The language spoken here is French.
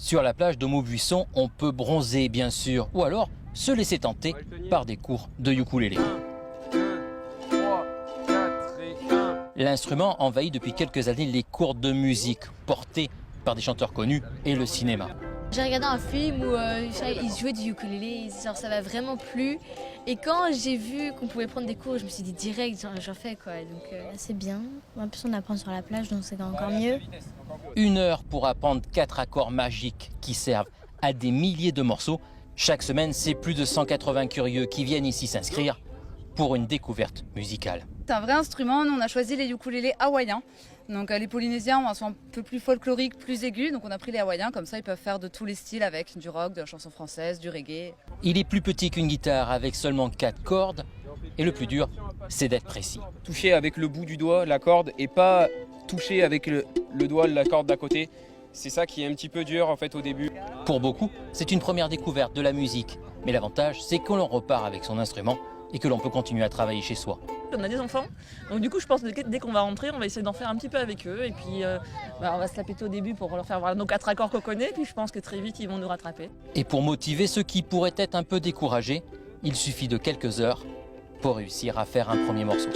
Sur la plage de Maubuisson, on peut bronzer bien sûr, ou alors se laisser tenter par des cours de ukulélé. L'instrument envahit depuis quelques années les cours de musique, portés par des chanteurs connus et le cinéma. J'ai regardé un film où ils jouaient du ukulélé, genre ça m'a vraiment plu. Et quand j'ai vu qu'on pouvait prendre des cours, je me suis dit direct, j'en fais quoi. Donc c'est bien. En plus on apprend sur la plage, donc c'est encore mieux. 1 heure pour apprendre 4 accords magiques qui servent à des milliers de morceaux. Chaque semaine, c'est plus de 180 curieux qui viennent ici s'inscrire pour une découverte musicale. C'est un vrai instrument, nous on a choisi les ukulélés hawaïens. Donc les Polynésiens ont un son un peu plus folklorique, plus aigu, donc on a pris les hawaïens, comme ça ils peuvent faire de tous les styles avec du rock, de la chanson française, du reggae. Il est plus petit qu'une guitare avec seulement 4 cordes et le plus dur, c'est d'être précis. Toucher avec le bout du doigt la corde et pas toucher avec le doigt la corde d'à côté. C'est ça qui est un petit peu dur en fait au début. Pour beaucoup, c'est une première découverte de la musique. Mais l'avantage, c'est que l'on repart avec son instrument et que l'on peut continuer à travailler chez soi. On a des enfants, donc du coup je pense que dès qu'on va rentrer, on va essayer d'en faire un petit peu avec eux. Et puis on va se la péter au début pour leur faire voir nos 4 accords qu'on connaît. Puis je pense que très vite ils vont nous rattraper. Et pour motiver ceux qui pourraient être un peu découragés, il suffit de quelques heures pour réussir à faire un premier morceau.